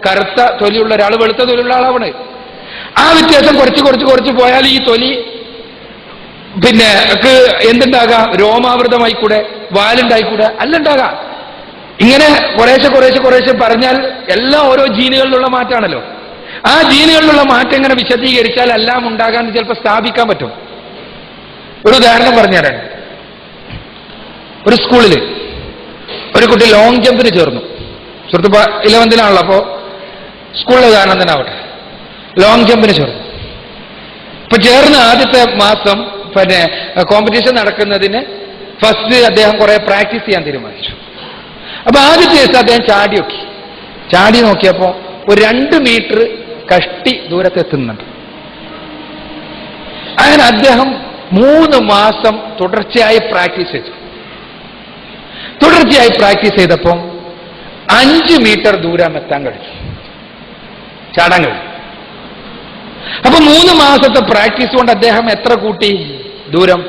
കറുത്ത തൊലിയുള്ള ഒരാൾ വെളുത്ത തൊലിയുള്ള ആളാണ്. ആ വ്യത്യാസം കുറച്ച് പോയാൽ ഈ തൊലി പിന്നെ എന്തുണ്ടാകാം? രോമാവൃതമായിക്കൂടെ, വാലുണ്ടായിക്കൂടെ, അല്ല ഉണ്ടാകാം. ഇങ്ങനെ കുറേശ്ശെ പറഞ്ഞാൽ എല്ലാം ഓരോ ജീനുകളിലുള്ള മാറ്റാണല്ലോ. ആ ജീനുകളിലുള്ള മാറ്റം ഇങ്ങനെ വിശദീകരിച്ചാൽ എല്ലാം ഉണ്ടാകാൻ ചിലപ്പോൾ സ്ഥാപിക്കാൻ പറ്റും. ഒരു ഉദാഹരണം പറഞ്ഞുതരാൻ. ഒരു സ്കൂളിൽ ഒരു കുട്ടി ലോങ് ജമ്പിന് ചേർന്നു. സുഹൃത്ത് 11ാണല്ലോ, അപ്പോ സ്കൂളിലെ ഉദാഹരണം തന്നെ ആവട്ടെ. ലോങ് ജമ്പിന് ചേർന്നു. ഇപ്പൊ ചേർന്ന് ആദ്യത്തെ മാസം പിന്നെ കോമ്പറ്റീഷൻ നടക്കുന്നതിന് ഫസ്റ്റ് അദ്ദേഹം കുറെ പ്രാക്ടീസ് ചെയ്യാൻ തീരുമാനിച്ചു. അപ്പൊ ആദ്യത്തെ ദിവസം അദ്ദേഹം ചാടി നോക്കിയപ്പോ ഒരു 2 മീറ്റർ കഷ്ടി ദൂരത്തെത്തുന്നുണ്ട്. അങ്ങനെ അദ്ദേഹം 3 മാസം തുടർച്ചയായി പ്രാക്ടീസ് ചെയ്തപ്പോ 5 മീറ്റർ ദൂരം എത്താൻ കഴിഞ്ഞു, ചാടാൻ കഴിഞ്ഞു. അപ്പൊ 3 മാസത്തെ പ്രാക്ടീസ് കൊണ്ട് അദ്ദേഹം എത്ര കൂട്ടി ദൂരം?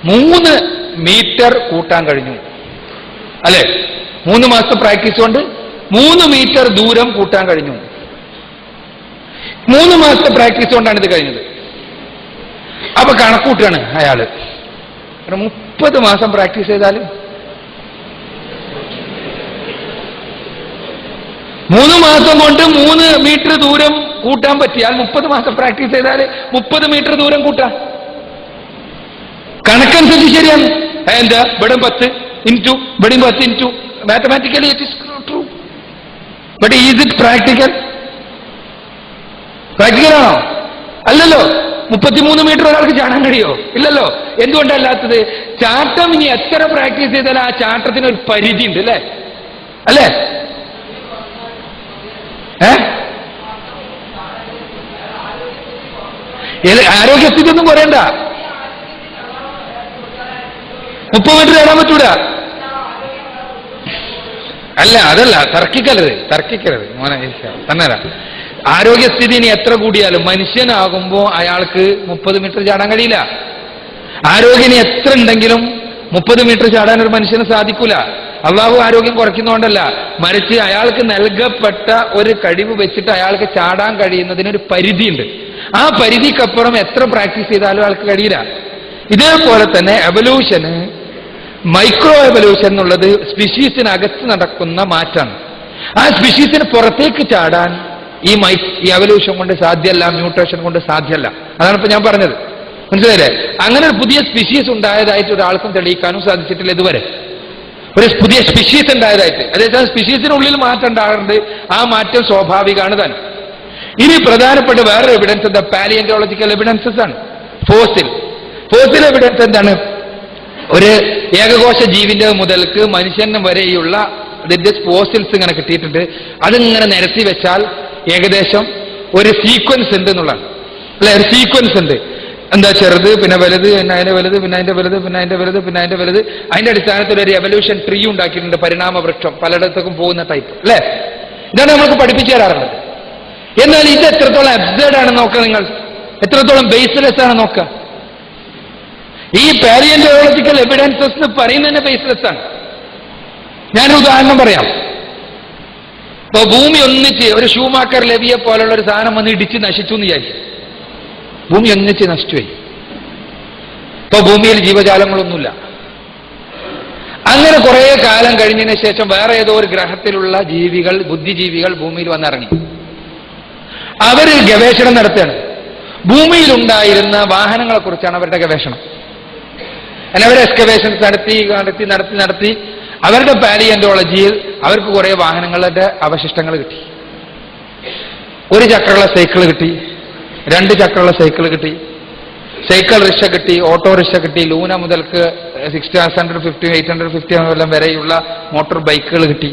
3 മീറ്റർ കൂട്ടാൻ കഴിഞ്ഞു, അല്ലെ? 3 മാസത്തെ പ്രാക്ടീസ് കൊണ്ട് 3 മീറ്റർ ദൂരം കൂട്ടാൻ കഴിഞ്ഞു. 3 മാസത്തെ പ്രാക്ടീസ് കൊണ്ടാണ് ഇത് കഴിഞ്ഞത്. അപ്പൊ കണക്കൂട്ടാണ് അയാള്. 30 മാസം പ്രാക്ടീസ് ചെയ്താൽ 3 മാസം കൊണ്ട് 3 മീറ്റർ ദൂരം കൂട്ടാൻ പറ്റിയാൽ 30 മാസം പ്രാക്ടീസ് ചെയ്താൽ 30 മീറ്റർ ദൂരം കൂട്ടാം. കണക്കനുസരിച്ച് ശരിയാണ്. എന്താ ഇവിടെ 10 ഇൻറ്റു ഇവിടെ 10 into mathematically it is true. But is it practical? പ്രാക്ടിക്കലാണോ? അല്ലല്ലോ. 33 മീറ്റർ ഒരാൾക്ക് ചാടാൻ കഴിയോ? ഇല്ലല്ലോ. എന്തുകൊണ്ടല്ലാത്തത്? ചാട്ടം ഇനി എത്ര പ്രാക്ടീസ് ചെയ്താൽ ആ ചാട്ടത്തിന് ഒരു പരിധി ഉണ്ട്, അല്ലേ? ആരോഗ്യസ്ഥിതി ഒന്നും പറയണ്ട. 30 മീറ്റർ ചാടാൻ പറ്റൂല. അതല്ല തർക്കിക്കരുത് മോനെ തന്നെയല്ല. ആരോഗ്യസ്ഥിതി ഇനി എത്ര കൂടിയാലും മനുഷ്യനാകുമ്പോ അയാൾക്ക് 30 മീറ്റർ ചാടാൻ കഴിയില്ല. ആരോഗ്യം എത്ര ഉണ്ടെങ്കിലും 30 മീറ്റർ ചാടാൻ ഒരു മനുഷ്യന് സാധിക്കൂല. അള്ളാഹു ആരോഗ്യം കുറയ്ക്കുന്നതുകൊണ്ടല്ല, മറിച്ച് അയാൾക്ക് നൽകപ്പെട്ട ഒരു കഴിവ് വെച്ചിട്ട് അയാൾക്ക് ചാടാൻ കഴിയുന്നതിനൊരു പരിധിയുണ്ട്. ആ പരിധിക്കപ്പുറം എത്ര പ്രാക്ടീസ് ചെയ്താലും അയാൾക്ക് കഴിയില്ല. ഇതേപോലെ തന്നെ എവല്യൂഷന്, മൈക്രോ എവല്യൂഷൻ എന്നുള്ളത് സ്പീഷീസിനകത്ത് നടക്കുന്ന മാറ്റാണ്. ആ സ്പീഷീസിന് പുറത്തേക്ക് ചാടാൻ ഈ എവല്യൂഷൻ കൊണ്ട് സാധ്യമല്ല, മ്യൂട്ടേഷൻ കൊണ്ട് സാധ്യമല്ല. അതാണ് ഇപ്പൊ ഞാൻ പറഞ്ഞത്. മനസ്സിലായില്ലേ? അങ്ങനെ ഒരു പുതിയ സ്പീഷീസ് ഉണ്ടായതായിട്ട് ഒരാൾക്കും തെളിയിക്കാനും സാധിച്ചിട്ടില്ല ഇതുവരെ. ഒരു പുതിയ സ്പീഷീസ് ഉണ്ടായതായിട്ട്. അതേസമയം സ്പീഷീസിനുള്ളിൽ മാറ്റം ഉണ്ടാകുന്നുണ്ട്. ആ മാറ്റം സ്വാഭാവികമാണ് താൻ. ഇനി പ്രധാനപ്പെട്ട വേറെ എവിഡൻസ് എന്താ? പാലിയന്റോളജിക്കൽ എവിഡൻസസ് ആണ്. ഫോസിൽ എവിഡൻസ് എന്താണ്? ഒരു ഏകകോശ ജീവിന്റെ മുതൽക്ക് മനുഷ്യന് വരെയുള്ള അതിന്റെ ഫോസിൽസ് ഇങ്ങനെ കിട്ടിയിട്ടുണ്ട്. അതിങ്ങനെ നിരത്തി വെച്ചാൽ ഏകദേശം ഒരു സീക്വൻസ് ഉണ്ട് എന്നുള്ളതാണ്, അല്ലെ? ഒരു സീക്വൻസ് ഉണ്ട്. എന്താ? ചെറുത്, പിന്നെ വലുത്, പിന്നെ അതിന്റെ വലുത്, പിന്നെ അതിന്റെ വലുത്, പിന്നെ അതിന്റെ വലുത്, പിന്നെ അതിന്റെ വലുത്. അതിന്റെ അടിസ്ഥാനത്തിൽ ഒരു എവല്യൂഷൻ ട്രീ ഉണ്ടാക്കിയിട്ടുണ്ട്. പരിണാമ വൃക്ഷം പലയിടത്തേക്കും പോകുന്ന ടൈപ്പ്, അല്ലെ? ഇതാണ് നമ്മൾക്ക് പഠിപ്പിച്ചു തരാറുള്ളത്. എന്നാൽ ഇത് എത്രത്തോളം അബ്സേർഡ് ആണ് നോക്കുക നിങ്ങൾ, എത്രത്തോളം ബേസ്ലെസ് ആണ് നോക്കുക. ഈ പാലിയന്റോളജിക്കൽ എവിഡൻസസ് എന്ന് പറയുന്നതന്നെ ബേസ്ലെസ് ആണ്. ഞാനൊരു ഉദാഹരണം പറയാം. ഇപ്പൊ ഭൂമി ഒന്നിച്ച് ഒരു ഷൂമാക്കർ ലെവിയെ പോലുള്ള ഒരു സാധനം വന്ന് ഇടിച്ച് നശിച്ചു എന്ന് വിചാരിക്കും. ഭൂമി ഒന്നിച്ച് നശിച്ചുപോയി. ഇപ്പൊ ഭൂമിയിൽ ജീവജാലങ്ങളൊന്നുമില്ല. അങ്ങനെ കുറെ കാലം കഴിഞ്ഞതിന് ശേഷം വേറെ ഏതോ ഒരു ഗ്രഹത്തിലുള്ള ജീവികൾ, ബുദ്ധിജീവികൾ ഭൂമിയിൽ വന്നിറങ്ങി. അവര് ഗവേഷണം നടത്തുകയാണ്. ഭൂമിയിലുണ്ടായിരുന്ന വാഹനങ്ങളെ കുറിച്ചാണ് അവരുടെ ഗവേഷണം. അവരെ എക്സ്കവേഷൻസ് നടത്തി അവരുടെ പാലിയന്റോളജിയിൽ അവർക്ക് കുറെ വാഹനങ്ങളുടെ അവശിഷ്ടങ്ങൾ കിട്ടി. 1 ചക്രമുള്ള സൈക്കിൾ കിട്ടി, 2 ചക്രമുള്ള സൈക്കിൾ കിട്ടി, സൈക്കിൾ റിക്ഷ കിട്ടി, ഓട്ടോറിക്ഷ കിട്ടി, ലൂന മുതൽക്ക് 650, 850 വരെയുള്ള മോട്ടോർ ബൈക്കുകൾ കിട്ടി.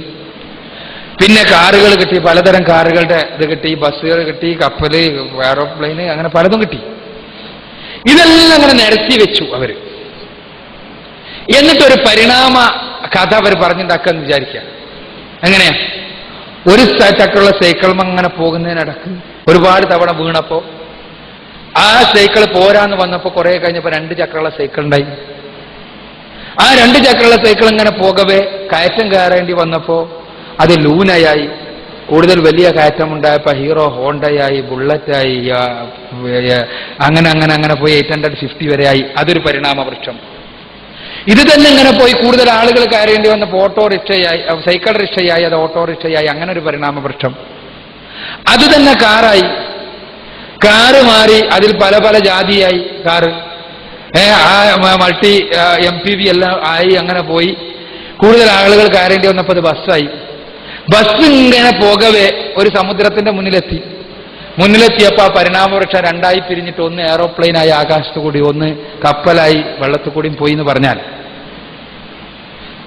പിന്നെ കാറുകൾ കിട്ടി, പലതരം കാറുകളുടെ ഇത് കിട്ടി, ബസ്സുകൾ കിട്ടി, കപ്പല്, എയറോപ്ലെയിന്, അങ്ങനെ പലതും കിട്ടി. ഇതെല്ലാം അങ്ങനെ നിരത്തി വെച്ചു അവര്. എന്നിട്ടൊരു പരിണാമ കഥ അവർ പറഞ്ഞുണ്ടാക്കാന്ന് വിചാരിക്കുക. എങ്ങനെയാ? 1 ചക്രമുള്ള സൈക്കിൾ അങ്ങനെ പോകുന്നതിനിടക്ക് ഒരുപാട് തവണ വീണപ്പോ ആ സൈക്കിൾ പോരാന്ന് വന്നപ്പോ കുറെ കഴിഞ്ഞപ്പോ 2 ചക്രമുള്ള സൈക്കിൾ ഉണ്ടായി. ആ 2 ചക്രമുള്ള സൈക്കിൾ ഇങ്ങനെ പോകവേ കയറ്റം കയറേണ്ടി വന്നപ്പോ അത് ലൂനയായി. കൂടുതൽ വലിയ കയറ്റമുണ്ടായപ്പോൾ ഹീറോ ഹോണ്ടയായി, ബുള്ളറ്റായി, അങ്ങനെ അങ്ങനെ അങ്ങനെ പോയി 850 വരെയായി. അതൊരു പരിണാമ വൃക്ഷം. ഇത് തന്നെ ഇങ്ങനെ പോയി കൂടുതൽ ആളുകൾ കയറേണ്ടി വന്നപ്പോൾ ഓട്ടോറിക്ഷയായി, സൈക്കിൾ റിക്ഷയായി, അത് ഓട്ടോറിക്ഷയായി, അങ്ങനെ ഒരു പരിണാമ വൃക്ഷം. അത് തന്നെ കാറായി, കാറ് മാറി അതിൽ പല പല ജാതിയായി കാറ്, മൾട്ടി MPV എല്ലാം ആയി, അങ്ങനെ പോയി കൂടുതൽ ആളുകൾ കയറേണ്ടി വന്നപ്പോൾ അത് ബസ്സായി. ബസ് ഇങ്ങനെ പോകവേ ഒരു സമുദ്രത്തിന്റെ മുന്നിലെത്തിയപ്പോൾ ആ പരിണാമവൃക്ഷം രണ്ടായി പിരിഞ്ഞിട്ട് ഒന്ന് എയറോപ്ലെയിനായി ആകാശത്തു കൂടി, ഒന്ന് കപ്പലായി വെള്ളത്തു കൂടിയും പോയി എന്ന് പറഞ്ഞാൽ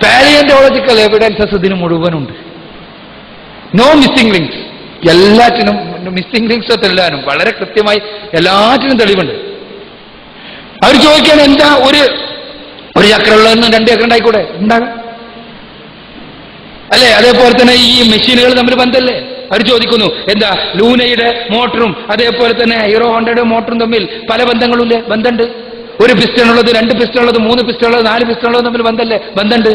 പാലിയോന്റോളജിക്കൽ എവിഡൻസസ് ഇതിന് മുഴുവനുണ്ട്. No missing links. എല്ലാറ്റിനും മിസ്സിംഗ് ലിങ്ക്സ് എല്ലാവരും വളരെ കൃത്യമായി എല്ലാറ്റിനും തെളിവുണ്ട്. അവർ ചോദിക്കുകയാണ്, എന്താ ഒരു ചക്രമുള്ളതെന്ന് 2 ചക്രം ഉണ്ടായിക്കൂടെ? ഉണ്ടാകാം അല്ലെ? അതേപോലെ തന്നെ ഈ മെഷീനുകൾ തമ്മിൽ ബന്ധമല്ലേ? അവർ ചോദിക്കുന്നു, എന്താ ലൂനയുടെ മോട്ടറും അതേപോലെ തന്നെ ഹീറോ ഹോണ്ടയുടെ മോട്ടറും തമ്മിൽ പല ബന്ധങ്ങളുമില്ലേ? ബന്ധമുണ്ട്. ഒരു പിസ്റ്റൺ ഉള്ളത്, 2 പിസ്റ്റൺ ഉള്ളത്, 3 പിസ്റ്റൺ ഉള്ളത്, 4 പിസ്റ്റൺ ഉള്ളത് തമ്മിൽ ബന്ധമല്ലേ? ബന്ധമുണ്ട്.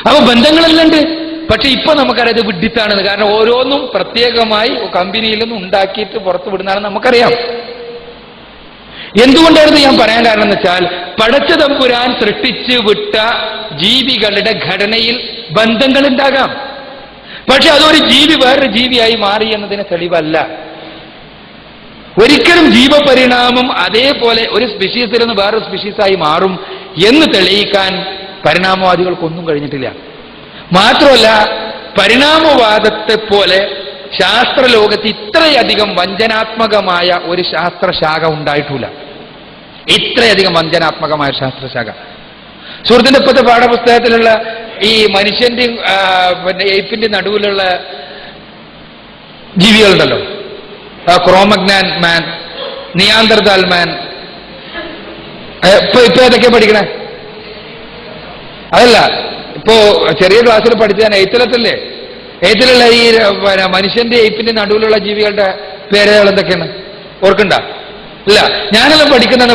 അപ്പൊ ബന്ധങ്ങളെല്ലാം ഉണ്ട്. പക്ഷെ ഇപ്പൊ നമുക്കറിയാം ഇത് വിഡ്ഢിത്താണെന്ന്. കാരണം ഓരോന്നും പ്രത്യേകമായി കമ്പനിയിൽ നിന്നും ഉണ്ടാക്കിയിട്ട് പുറത്തു വിടുന്നതാണെന്ന് നമുക്കറിയാം. എന്തുകൊണ്ടായിരുന്നു ഞാൻ പറയാൻ കാരണം എന്ന് വെച്ചാൽ, പടച്ച തമ്പുരാൻ സൃഷ്ടിച്ച് വിട്ട ജീവികളുടെ ഘടനയിൽ ബന്ധങ്ങൾ ഉണ്ടാകാം. പക്ഷെ അതൊരു ജീവി വേറൊരു ജീവിയായി മാറി എന്നതിന് തെളിവല്ല. ഒരിക്കലും ജീവപരിണാമം അതേപോലെ ഒരു സ്പീഷീസിൽ നിന്ന് വേറൊരു സ്പീഷീസായി മാറും എന്ന് തെളിയിക്കാൻ പരിണാമവാദികൾക്കൊന്നും കഴിഞ്ഞിട്ടില്ല. മാത്രമല്ല, പരിണാമവാദത്തെ പോലെ ശാസ്ത്രലോകത്ത് ഇത്രയധികം വഞ്ചനാത്മകമായ ഒരു ശാസ്ത്രശാഖ ഉണ്ടായിട്ടില്ല. ഇത്രയധികം വഞ്ചനാത്മകമായ ശാസ്ത്രശാഖ. സുഹൃത്തിന്റെ ഇപ്പോഴത്തെ പാഠപുസ്തകത്തിലുള്ള ഈ മനുഷ്യന്റെയും എയ്പ്പിന്റെ നടുവിലുള്ള ജീവികളുണ്ടല്ലോ, ക്രോമഗ്നാൻ മാൻ, നിയാന്തർദാൽ മാൻ, ഇപ്പൊ ഏതൊക്കെ പഠിക്കണേ? അതല്ല, ഇപ്പോ ചെറിയ ക്ലാസ്സിൽ പഠിച്ചാൽ എയ്ത്തിലത്തല്ലേ? എയ്ത്തിലുള്ള ഈ മനുഷ്യന്റെ എയ്പ്പിന്റെ നടുവിലുള്ള ജീവികളുടെ പേരുകൾ എന്തൊക്കെയാണ് ഓർക്കണ്ട? ഇല്ല, ഞാനെല്ലാം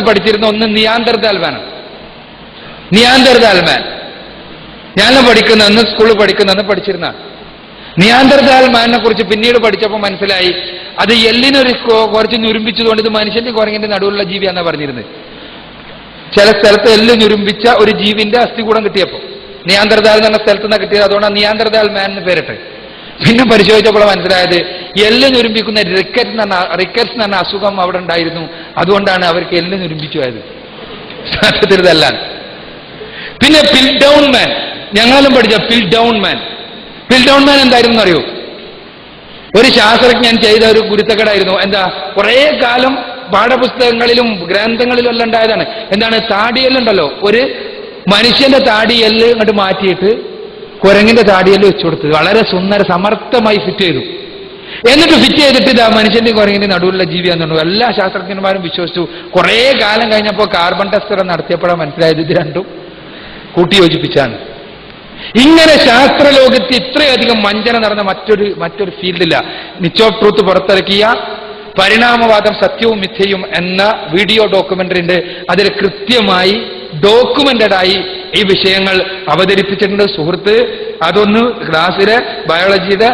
പഠിച്ചിരുന്ന ഒന്ന് നിയാന്തർദാൽ മാനാണ്. നിയാന്തർദാൽ മാൻ ഞാനെല്ലാം പഠിക്കുന്ന സ്കൂളിൽ പഠിച്ചിരുന്ന നിയാന്തർദാൽ മാനിനെ കുറിച്ച് പിന്നീട് പഠിച്ചപ്പോൾ മനസ്സിലായി, അത് എല്ലിനൊരു കുറച്ച് ഞുരുമ്പിച്ചതുകൊണ്ട് ഇത് മനുഷ്യന്റെ കുരങ്ങിന്റെ നടുവിലുള്ള ജീവിയാണെന്നാണ് പറഞ്ഞിരുന്നത്. ചില സ്ഥലത്ത് എല്ല് ഞുരുമ്പിച്ച ഒരു ജീവിന്റെ അസ്ഥികൂടം കിട്ടിയപ്പോൾ, നിയാന്തർദാൽ എന്ന് പറഞ്ഞ സ്ഥലത്ത് നിന്നാണ് കിട്ടിയത്, അതുകൊണ്ടാണ് നിയാന്തർദാൽ മാൻ എന്ന് പേരിട്ട്. പിന്നെ പരിശോധിച്ചപ്പോൾ മനസ്സിലായത് എല്ല് ഞുരുമ്പിക്കുന്ന റിക്കറ്റ്സ് എന്ന് പറഞ്ഞ അസുഖം അവിടെ ഉണ്ടായിരുന്നു. അതുകൊണ്ടാണ് അവർക്ക് എല്ല് ഞുരുമ്പിച്ചു പോയത്. സത്യത്തിൽ ഇതല്ല. പിന്നെ പിൽഡൗൺ മാൻ, ഞങ്ങളെല്ലാം പഠിച്ച പിൽഡൗൺ മാൻ എന്തായിരുന്നു അറിയോ? ഒരു ശാസ്ത്രജ്ഞൻ ചെയ്ത ഒരു ഗുരുത്തക്കേടായിരുന്നു. എന്താ, കുറെ കാലം പാഠപുസ്തകങ്ങളിലും ഗ്രന്ഥങ്ങളിലും എല്ലാം ഉണ്ടായതാണ്. എന്താണ്, താടിയെല്ലുണ്ടല്ലോ, ഒരു മനുഷ്യന്റെ താടിയെല്ല് ഇങ്ങോട്ട് മാറ്റിയിട്ട് കുരങ്ങിന്റെ താടിയെല്ല് വെച്ചു കൊടുത്തത് വളരെ സമർത്ഥമായി ഫിറ്റ് ചെയ്തു. എന്നിട്ട് ഫിറ്റ് ചെയ്തിട്ട് ഇതാ മനുഷ്യന്റെ കുരങ്ങിന്റെ നടുവിലുള്ള ജീവിയാന്നുണ്ടോ എല്ലാ ശാസ്ത്രജ്ഞന്മാരും വിശ്വസിച്ചു. കുറെ കാലം കഴിഞ്ഞപ്പോൾ കാർബൺ ടെസ്റ്റ് നടത്തിയപ്പോഴാണ് മനസ്സിലായത് ഇത് രണ്ടും കൂട്ടിയോജിപ്പിച്ചാണ്. ഇങ്ങനെ ശാസ്ത്രലോകത്ത് ഇത്രയധികം വഞ്ചന നടന്ന മറ്റൊരു ഫീൽഡില്ല. നിച്ച് ഓഫ് ട്രൂത്ത് പുറത്തിറക്കിയ പരിണാമവാദം സത്യവും മിഥ്യയും എന്ന വീഡിയോ ഡോക്യുമെന്ററി ഉണ്ട്. അതിൽ കൃത്യമായി ഡോക്യുമെന്റഡായി ഈ വിഷയങ്ങൾ അവതരിപ്പിച്ചിട്ടുണ്ട്. സുഹൃത്ത് അതൊന്ന് ക്ലാസ്സിലെ ബയോളജിയുടെ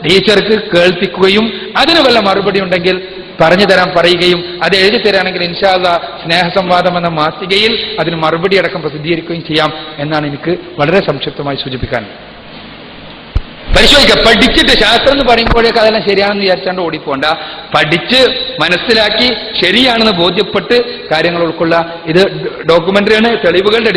ടീച്ചർക്ക് കേൾപ്പിക്കുകയും അതിന് വല്ല മറുപടി ഉണ്ടെങ്കിൽ പറഞ്ഞു തരാൻ പറയുകയും അത് എഴുതി തരാണെങ്കിൽ ഇൻഷാ അല്ലാഹ് സ്നേഹസംവാദം എന്ന മാസികയിൽ അതിന് മറുപടി അടക്കം പ്രസിദ്ധീകരിക്കുകയും ചെയ്യാം എന്നാണ് എനിക്ക് വളരെ സംക്ഷിപ്തമായി സൂചിപ്പിക്കാൻ. പരിശോധിക്കുക. പഠിച്ചിട്ട് ശാസ്ത്രം എന്ന് പറയുമ്പോഴേക്ക് അതെല്ലാം ശരിയാണെന്ന് വിചാരിച്ചാണ്ട് ഓടിപ്പോണ്ട. പഠിച്ച് മനസ്സിലാക്കി ശരിയാണെന്ന് ബോധ്യപ്പെട്ട് കാര്യങ്ങൾ ഉൾക്കൊള്ള. ഇത് ഡോക്യുമെന്ററിയാണ്, തെളിവുകളുടെ